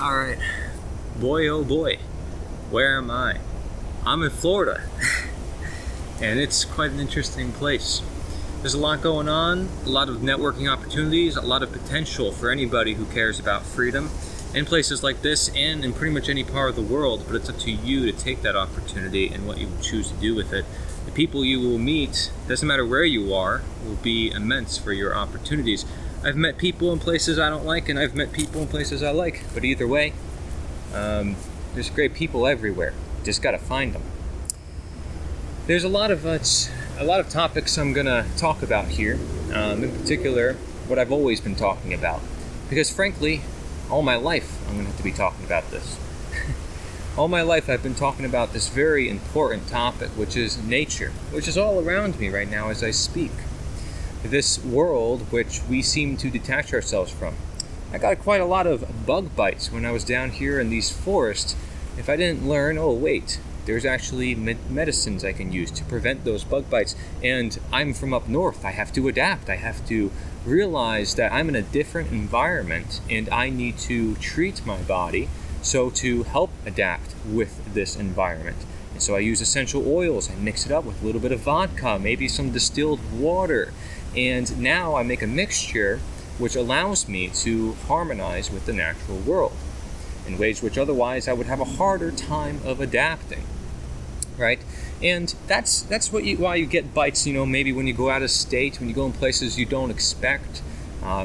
Alright, boy oh boy, where am I? I'm in Florida, and it's quite an interesting place. There's a lot going on, a lot of networking opportunities, a lot of potential for anybody who cares about freedom in places like this and in pretty much any part of the world, but it's up to you to take that opportunity and what you choose to do with it. The people you will meet, doesn't matter where you are, will be immense for your opportunities. I've met people in places I don't like, and I've met people in places I like. But either way, there's great people everywhere. Just gotta find them. There's a lot of topics I'm gonna talk about here. In particular, what I've always been talking about, because frankly, all my life I'm gonna have to be talking about this. All my life I've been talking about this very important topic, which is nature, which is all around me right now as I speak. This world which we seem to detach ourselves from. I got quite a lot of bug bites when I was down here in these forests. If I didn't learn, oh wait, there's actually medicines I can use to prevent those bug bites. And I'm from up north. I have to adapt. I have to realize that I'm in a different environment and I need to treat my body so to help adapt with this environment. And so I use essential oils. I mix it up with a little bit of vodka, maybe some distilled water. And now I make a mixture which allows me to harmonize with the natural world in ways which otherwise I would have a harder time of adapting, right? And that's why you get bites, maybe when you go out of state, when you go in places you don't expect.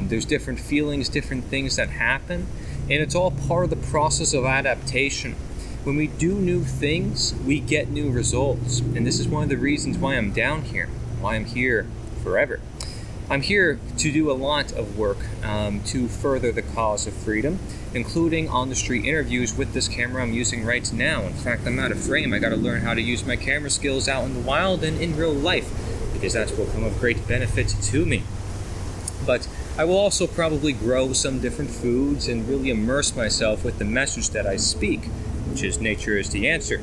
There's different feelings, different things that happen, and it's all part of the process of adaptation. When we do new things, we get new results, and this is one of the reasons why I'm down here, why I'm here forever. I'm here to do a lot of work to further the cause of freedom, including on-the-street interviews with this camera I'm using right now. In fact, I'm out of frame. I got to learn how to use my camera skills out in the wild and in real life, because that's what will come of great benefit to me. But I will also probably grow some different foods and really immerse myself with the message that I speak, which is nature is the answer.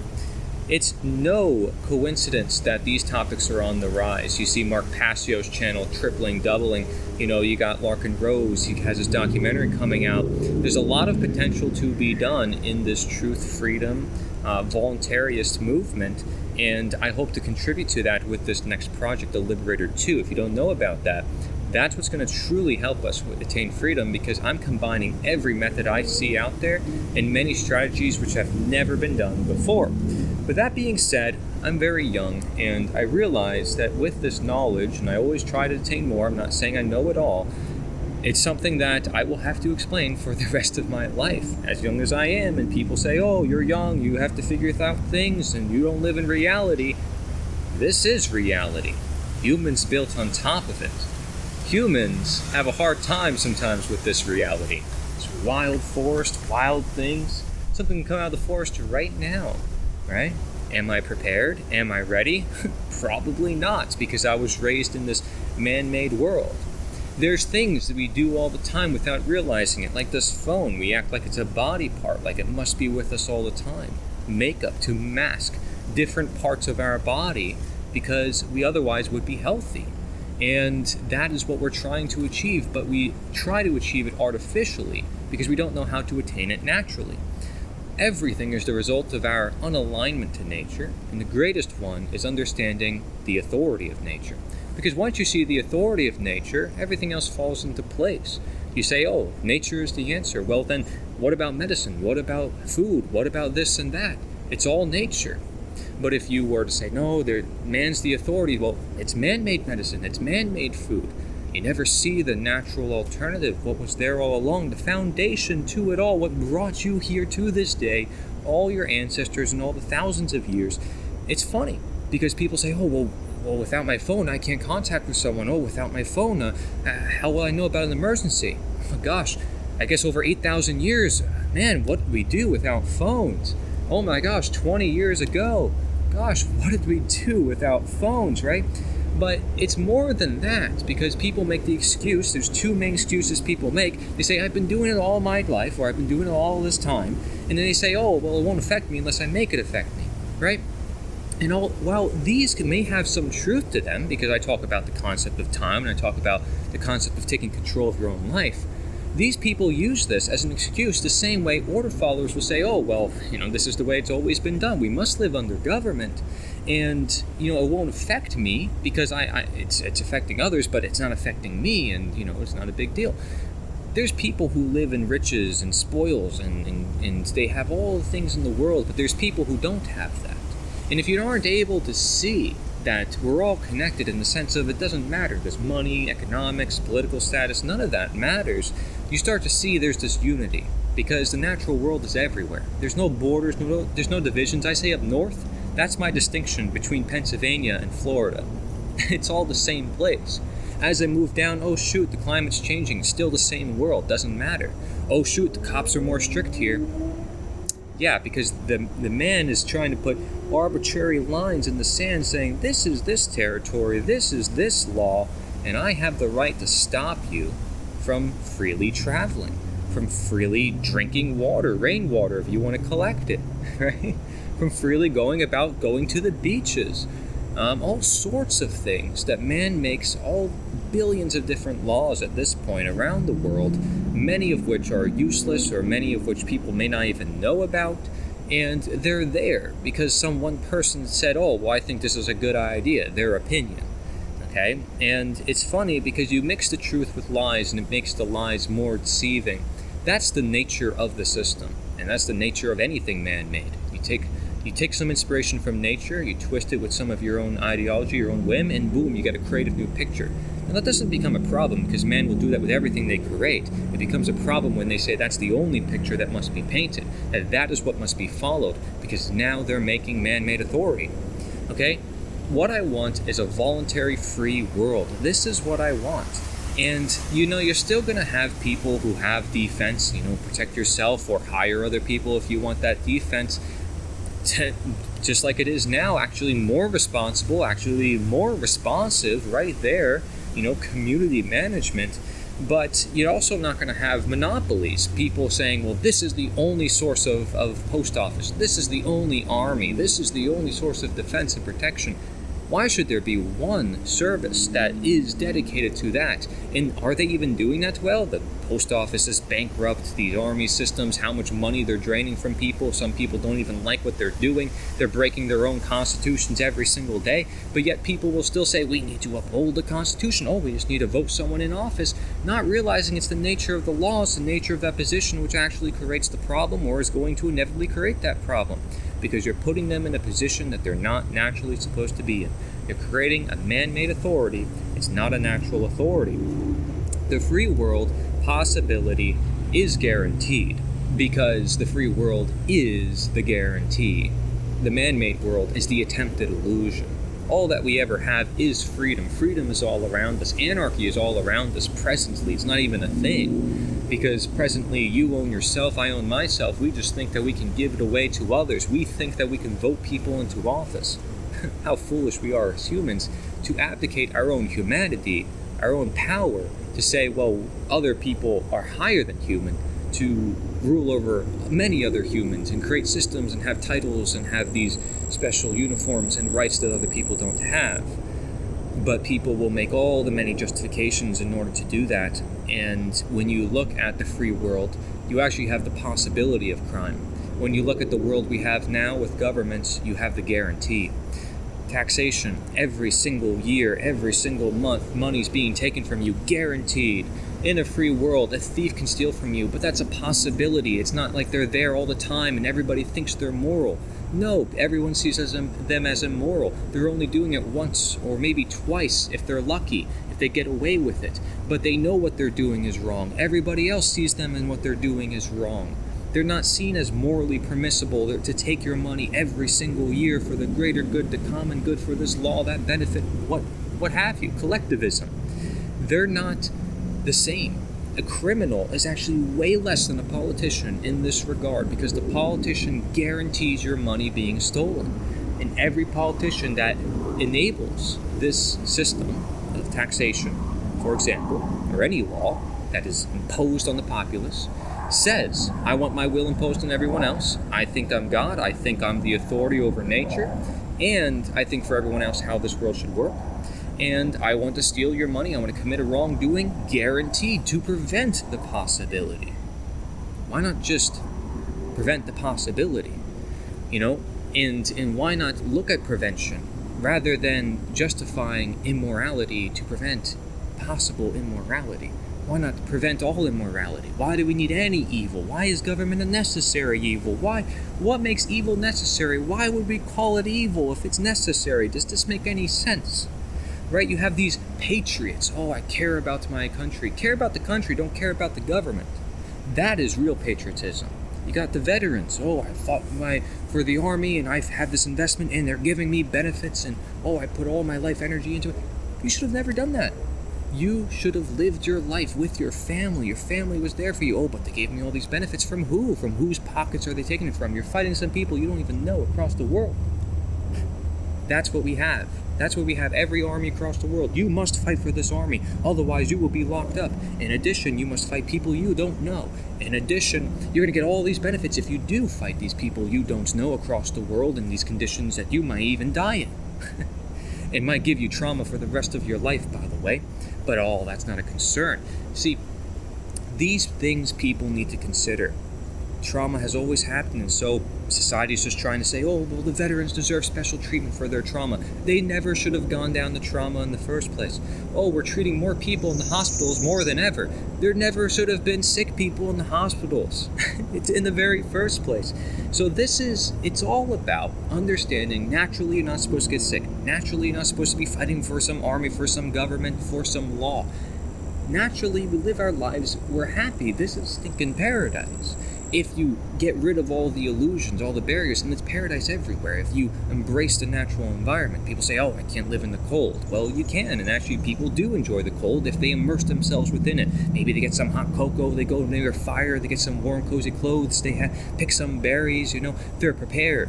It's no coincidence that these topics are on the rise. You see Mark Passio's channel tripling, doubling. You got Larkin Rose. He has his documentary coming out. There's a lot of potential to be done in this truth, freedom, voluntarist movement, and I hope to contribute to that with this next project, The Liberator 2. If you don't know about that, that's what's going to truly help us attain freedom, because I'm combining every method I see out there and many strategies which have never been done before. With that being said, I'm very young, and I realize that with this knowledge, and I always try to attain more, I'm not saying I know it all, it's something that I will have to explain for the rest of my life, as young as I am, and people say, oh, you're young, you have to figure out things, and you don't live in reality. This is reality. Humans built on top of it. Humans have a hard time sometimes with this reality. It's wild forest, wild things. Something can come out of the forest right now. Right? Am I prepared? Am I ready? Probably not, because I was raised in this man-made world. There's things that we do all the time without realizing it, like this phone. We act like it's a body part, like it must be with us all the time. Makeup to mask different parts of our body because we otherwise would be healthy. And that is what we're trying to achieve, but we try to achieve it artificially because we don't know how to attain it naturally. Everything is the result of our unalignment to nature, and the greatest one is understanding the authority of nature. Because once you see the authority of nature, everything else falls into place. You say, oh, nature is the answer. Well then, what about medicine? What about food? What about this and that? It's all nature. But if you were to say, no, man's the authority, well, it's man-made medicine, it's man-made food. You never see the natural alternative, what was there all along, the foundation to it all, what brought you here to this day, all your ancestors and all the thousands of years. It's funny, because people say, oh, well, without my phone, I can't contact with someone. Oh, without my phone, how will I know about an emergency? Oh, gosh, I guess over 8,000 years, man, what did we do without phones? Oh my gosh, 20 years ago, gosh, what did we do without phones, right? But it's more than that, because people make the excuse, there's two main excuses people make. They say, I've been doing it all my life, or I've been doing it all this time. And then they say, oh, well, it won't affect me unless I make it affect me, right? And while these may have some truth to them, because I talk about the concept of time, and I talk about the concept of taking control of your own life, These people use this as an excuse the same way order followers will say, oh, well, this is the way it's always been done. We must live under government. And, it won't affect me because it's affecting others, but it's not affecting me, and, it's not a big deal. There's people who live in riches and spoils, and they have all the things in the world, but there's people who don't have that. And if you aren't able to see that we're all connected in the sense of it doesn't matter, there's money, economics, political status, none of that matters, you start to see there's this unity, because the natural world is everywhere. There's no borders, there's no divisions. I say up north, that's my distinction between Pennsylvania and Florida. It's all the same place. As I move down, oh shoot, the climate's changing, it's still the same world, doesn't matter. Oh shoot, the cops are more strict here. Yeah, because the man is trying to put arbitrary lines in the sand saying, this is this territory, this is this law, and I have the right to stop you from freely traveling, from freely drinking water, rainwater if you want to collect it, right? From freely going to the beaches. All sorts of things that man makes, all billions of different laws at this point around the world, many of which are useless or many of which people may not even know about, and they're there because some one person said, oh, well, I think this is a good idea, their opinion, okay? And it's funny because you mix the truth with lies and it makes the lies more deceiving. That's the nature of the system, and that's the nature of anything man-made. You take some inspiration from nature, you twist it with some of your own ideology, your own whim, and boom, you get a creative new picture. And that doesn't become a problem because man will do that with everything they create. It becomes a problem when they say that's the only picture that must be painted, that is what must be followed, because now they're making man-made authority. Okay? What I want is a voluntary free world. This is what I want. And, you're still going to have people who have defense, protect yourself or hire other people if you want that defense. Just like it is now, actually more responsible, actually more responsive right there, community management. But you're also not going to have monopolies, people saying, well, this is the only source of post office, this is the only army, this is the only source of defense and protection. Why should there be one service that is dedicated to that? And are they even doing that well? The post office is bankrupt, these army systems, how much money they're draining from people. Some people don't even like what they're doing. They're breaking their own constitutions every single day. But yet people will still say, we need to uphold the Constitution. Oh, we just need to vote someone in office. Not realizing it's the nature of the law, it's the nature of that position which actually creates the problem or is going to inevitably create that problem. Because you're putting them in a position that they're not naturally supposed to be in. You're creating a man-made authority. It's not a natural authority. The free world possibility is guaranteed because the free world is the guarantee. The man-made world is the attempted illusion. All that we ever have is freedom. Freedom is all around us. Anarchy is all around us presently. It's not even a thing. Because presently you own yourself, I own myself. We just think that we can give it away to others. We think that we can vote people into office. How foolish we are as humans to abdicate our own humanity, our own power, to say, well, other people are higher than human, to rule over many other humans and create systems and have titles and have these special uniforms and rights that other people don't have. But people will make all the many justifications in order to do that. And when you look at the free world, you actually have the possibility of crime. When you look at the world we have now with governments, you have the guarantee. Taxation, every single year, every single month, money's being taken from you, guaranteed. In a free world, a thief can steal from you, but that's a possibility. It's not like they're there all the time and everybody thinks they're moral. No, everyone sees them as immoral. They're only doing it once or maybe twice if they're lucky, if they get away with it. But they know what they're doing is wrong. Everybody else sees them and what they're doing is wrong. They're not seen as morally permissible to take your money every single year for the greater good, the common good, for this law, that benefit, what have you, collectivism. They're not the same. A criminal is actually way less than a politician in this regard because the politician guarantees your money being stolen. And every politician that enables this system of taxation, for example, or any law that is imposed on the populace, says, I want my will imposed on everyone else. I think I'm God. I think I'm the authority over nature. And I think for everyone else how this world should work. and I want to steal your money, I want to commit a wrongdoing, guaranteed to prevent the possibility. Why not just prevent the possibility? And why not look at prevention rather than justifying immorality to prevent possible immorality? Why not prevent all immorality? Why do we need any evil? Why is government a necessary evil? What makes evil necessary? Why would we call it evil if it's necessary? Does this make any sense? Right? You have these patriots. Oh, I care about my country. Care about the country, don't care about the government. That is real patriotism. You got the veterans. Oh, I fought for the army and I've had this investment and they're giving me benefits and I put all my life energy into it. You should have never done that. You should have lived your life with your family. Your family was there for you. Oh, but they gave me all these benefits. From who? From whose pockets are they taking it from? You're fighting some people you don't even know across the world. That's what we have. That's what we have. Every army across the world. You must fight for this army. Otherwise, you will be locked up. In addition, you must fight people you don't know. In addition, you're going to get all these benefits if you do fight these people you don't know across the world in these conditions that you might even die in. It might give you trauma for the rest of your life, by the way. But that's not a concern. See, these things people need to consider. Trauma has always happened, and so society's just trying to say, oh, well, the veterans deserve special treatment for their trauma. They never should have gone down the trauma in the first place. Oh, we're treating more people in the hospitals more than ever. There never should have been sick people in the hospitals. It's in the very first place. So it's all about understanding naturally you're not supposed to get sick. Naturally you're not supposed to be fighting for some army, for some government, for some law. Naturally we live our lives, we're happy. This is stinking paradise. If you get rid of all the illusions, all the barriers, then it's paradise everywhere. If you embrace the natural environment, people say, oh, I can't live in the cold. Well, you can, and actually people do enjoy the cold if they immerse themselves within it. Maybe they get some hot cocoa, they go near a fire, they get some warm, cozy clothes, they pick some berries, they're prepared.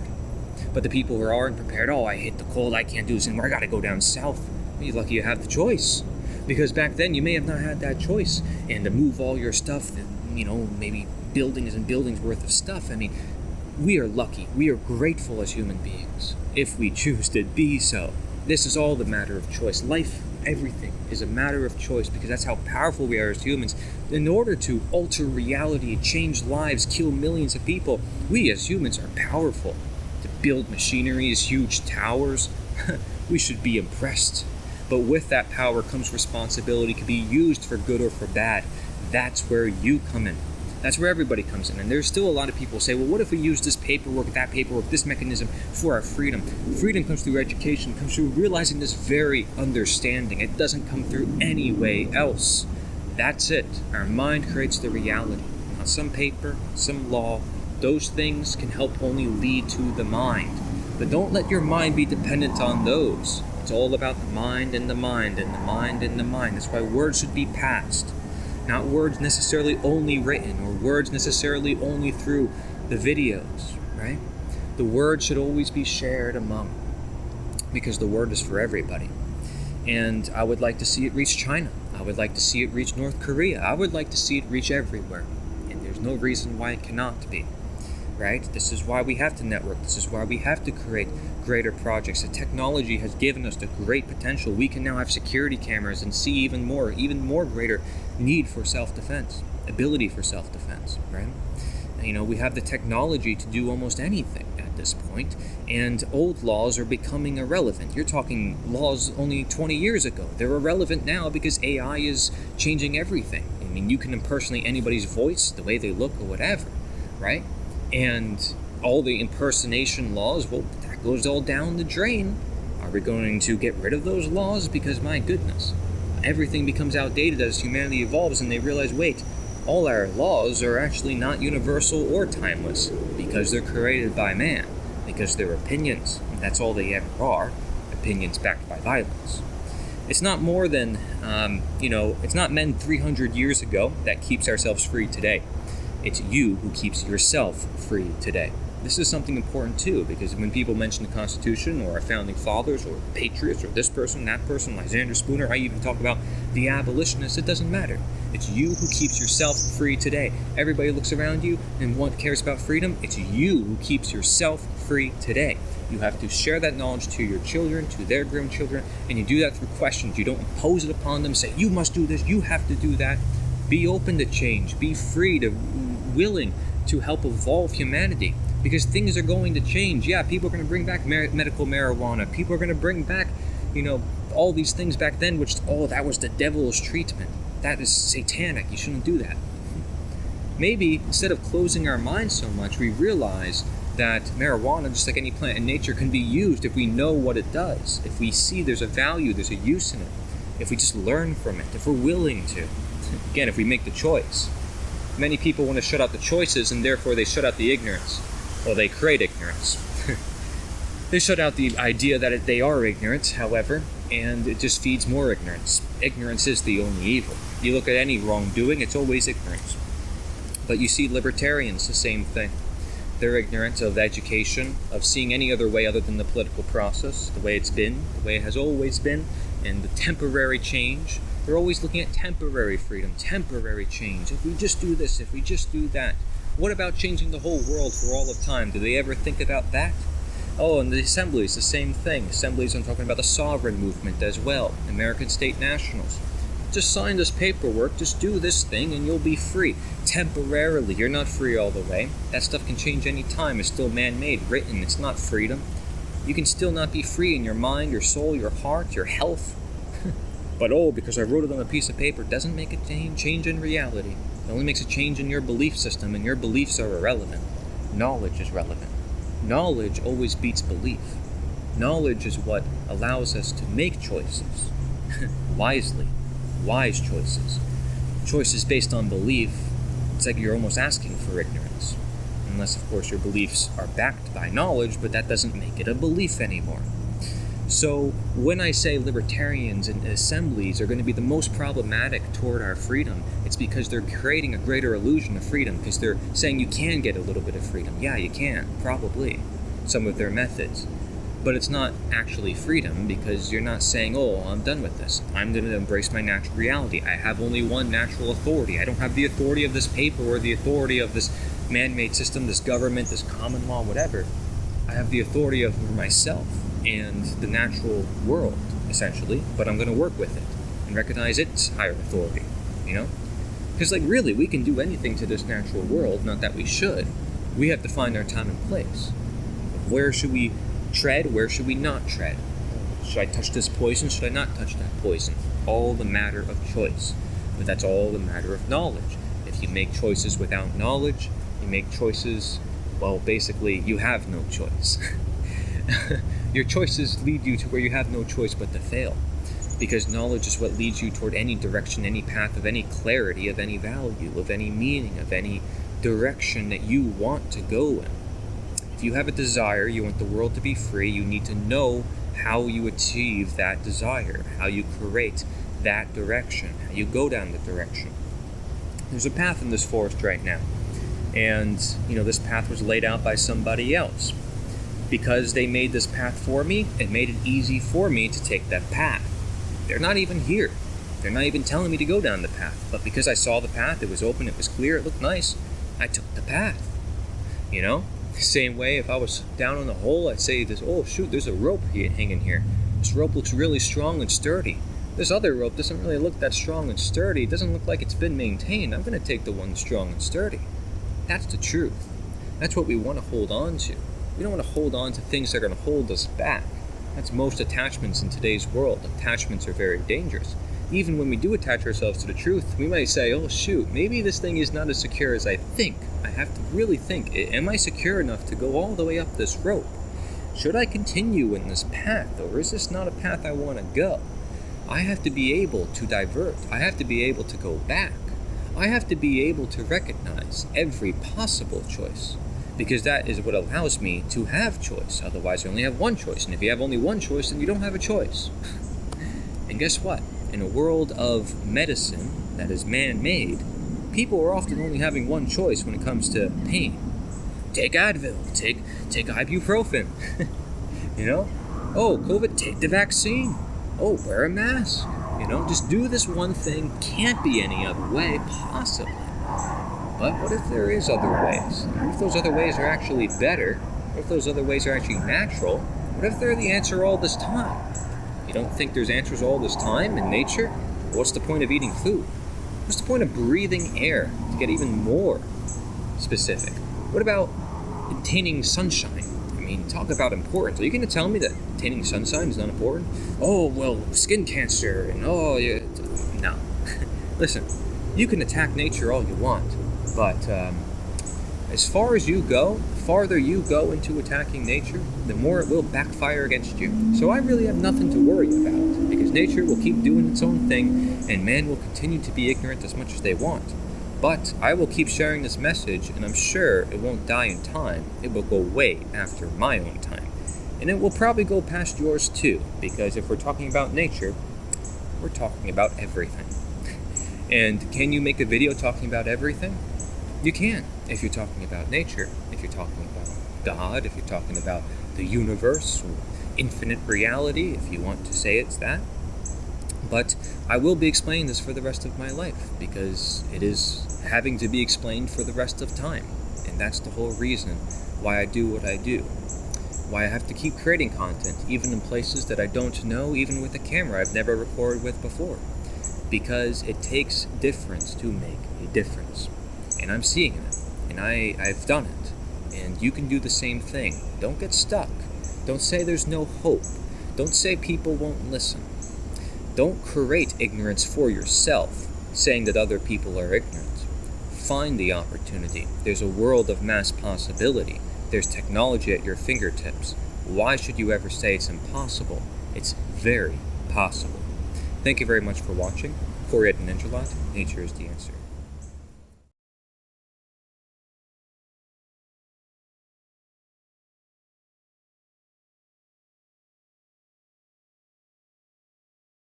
But the people who aren't prepared, oh, I hate the cold, I can't do this anymore, I gotta go down south. Well, you're lucky you have the choice. Because back then you may have not had that choice. And to move all your stuff, maybe buildings and buildings worth of stuff. I mean, we are lucky. We are grateful as human beings if we choose to be so. This is all the matter of choice. Life, everything is a matter of choice because that's how powerful we are as humans. In order to alter reality, change lives, kill millions of people, we as humans are powerful. To build machineries, huge towers, we should be impressed. But with that power comes responsibility, can be used for good or for bad. That's where you come in. That's where everybody comes in. And there's still a lot of people who say, well, what if we use this paperwork, this mechanism for our freedom? Freedom comes through education, comes through realizing this very understanding. It doesn't come through any way else. That's it. Our mind creates the reality. Not some paper, some law. Those things can help only lead to the mind. But don't let your mind be dependent on those. It's all about the mind and the mind and the mind and the mind. That's why words should be passed. Not words necessarily only written or words necessarily only through the videos, right? The word should always be shared among, because the word is for everybody. And I would like to see it reach China. I would like to see it reach North Korea. I would like to see it reach everywhere. And there's no reason why it cannot be, right? This is why we have to network. This is why we have to create greater projects. The technology has given us the great potential. We can now have security cameras and see even more greater need for self-defense, ability for self-defense, right? We have the technology to do almost anything at this point, and old laws are becoming irrelevant. You're talking laws only 20 years ago. They're irrelevant now because AI is changing everything. I mean, you can impersonate anybody's voice, the way they look or whatever, right? And all the impersonation laws, well, that goes all down the drain. Are we going to get rid of those laws? Because my goodness, everything becomes outdated as humanity evolves and they realize, wait, all our laws are actually not universal or timeless because they're created by man, because they're opinions, and that's all they ever are, opinions backed by violence. It's not more than, it's not men 300 years ago that keeps ourselves free today. It's you who keeps yourself free today. This is something important too, because when people mention the Constitution or our founding fathers or patriots or this person, that person, Lysander Spooner, I even talk about the abolitionists, it doesn't matter. It's you who keeps yourself free today. Everybody looks around you and cares about freedom. It's you who keeps yourself free today. You have to share that knowledge to your children, to their grandchildren, and you do that through questions. You don't impose it upon them, say, you must do this, you have to do that. Be open to change. Be free to, willing to help evolve humanity. Because things are going to change. Yeah, people are going to bring back medical marijuana. People are going to bring back, all these things back then, which, that was the devil's treatment. That is satanic. You shouldn't do that. Maybe instead of closing our minds so much, we realize that marijuana, just like any plant in nature, can be used if we know what it does. If we see there's a value, there's a use in it. If we just learn from it. If we're willing to. Again, if we make the choice. Many people want to shut out the choices, and therefore they shut out the ignorance. Well, they create ignorance. They shut out the idea that they are ignorant, however, and it just feeds more ignorance. Ignorance is the only evil. You look at any wrongdoing, it's always ignorance. But you see libertarians, the same thing. They're ignorant of education, of seeing any other way other than the political process, the way it's been, the way it has always been, and the temporary change. They're always looking at temporary freedom, temporary change. If we just do this, if we just do that. What about changing the whole world for all of time? Do they ever think about that? Oh, and the assemblies, the same thing. Assemblies, I'm talking about the sovereign movement as well. American state nationals. Just sign this paperwork, just do this thing, and you'll be free. Temporarily, you're not free all the way. That stuff can change any time. It's still man-made, written. It's not freedom. You can still not be free in your mind, your soul, your heart, your health. But because I wrote it on a piece of paper doesn't make a change in reality. It only makes a change in your belief system, and your beliefs are irrelevant. Knowledge is relevant. Knowledge always beats belief. Knowledge is what allows us to make choices. Wisely. Wise choices. Choices based on belief, it's like you're almost asking for ignorance. Unless, of course, your beliefs are backed by knowledge, but that doesn't make it a belief anymore. So when I say libertarians and assemblies are going to be the most problematic toward our freedom, it's because they're creating a greater illusion of freedom, because they're saying you can get a little bit of freedom. Yeah, you can, probably, some of their methods. But it's not actually freedom, because you're not saying, I'm done with this. I'm going to embrace my natural reality. I have only one natural authority. I don't have the authority of this paper or the authority of this man-made system, this government, this common law, whatever. I have the authority of myself and the natural world, essentially, but I'm going to work with it and recognize its higher authority, Because, really, we can do anything to this natural world, not that we should. We have to find our time and place. Where should we tread? Where should we not tread? Should I touch this poison? Should I not touch that poison? All the matter of choice. But that's all the matter of knowledge. If you make choices without knowledge, you make choices, basically, you have no choice. Your choices lead you to where you have no choice but to fail. Because knowledge is what leads you toward any direction, any path of any clarity, of any value, of any meaning, of any direction that you want to go in. If you have a desire, you want the world to be free, you need to know how you achieve that desire, how you create that direction, how you go down the direction. There's a path in this forest right now. And, this path was laid out by somebody else. Because they made this path for me, it made it easy for me to take that path. They're not even here. They're not even telling me to go down the path. But because I saw the path, it was open, it was clear, it looked nice, I took the path. Same way, if I was down on the hole, I'd say there's a rope hanging here. This rope looks really strong and sturdy. This other rope doesn't really look that strong and sturdy. It doesn't look like it's been maintained. I'm going to take the one strong and sturdy. That's the truth. That's what we want to hold on to. We don't want to hold on to things that are going to hold us back. That's most attachments in today's world. Attachments are very dangerous. Even when we do attach ourselves to the truth, we might say, maybe this thing is not as secure as I think. I have to really think, am I secure enough to go all the way up this rope? Should I continue in this path, or is this not a path I want to go? I have to be able to divert. I have to be able to go back. I have to be able to recognize every possible choice, because that is what allows me to have choice. Otherwise, I only have one choice, and if you have only one choice, then you don't have a choice. And guess what? In a world of medicine that is man-made, people are often only having one choice when it comes to pain. take Advil, take ibuprofen. You know? Oh, COVID, take the vaccine. Oh, wear a mask. You know, just do this one thing. Can't be any other way, possibly. But what if there is other ways? What if those other ways are actually better? What if those other ways are actually natural? What if they're the answer all this time? You don't think there's answers all this time in nature? What's the point of eating food? What's the point of breathing air to get even more specific? What about attaining sunshine? I mean, talk about important. Are you going to tell me that attaining sunshine is not important? Oh, well, skin cancer and yeah. No. Listen, you can attack nature all you want, but as far as you go, the farther you go into attacking nature, the more it will backfire against you. So I really have nothing to worry about, because nature will keep doing its own thing, and man will continue to be ignorant as much as they want. But I will keep sharing this message, and I'm sure it won't die in time. It will go way after my own time. And it will probably go past yours too, because if we're talking about nature, we're talking about everything. And can you make a video talking about everything? You can, if you're talking about nature, if you're talking about God, if you're talking about the universe, or infinite reality, if you want to say it's that. But I will be explaining this for the rest of my life, because it is having to be explained for the rest of time. And that's the whole reason why I do what I do. Why I have to keep creating content, even in places that I don't know, even with a camera I've never recorded with before. Because it takes difference to make a difference. And I'm seeing it, and I've done it. And you can do the same thing. Don't get stuck. Don't say there's no hope. Don't say people won't listen. Don't create ignorance for yourself, saying that other people are ignorant. Find the opportunity. There's a world of mass possibility. There's technology at your fingertips. Why should you ever say it's impossible? It's very possible. Thank you very much for watching. For Ninja Lot, nature is the answer.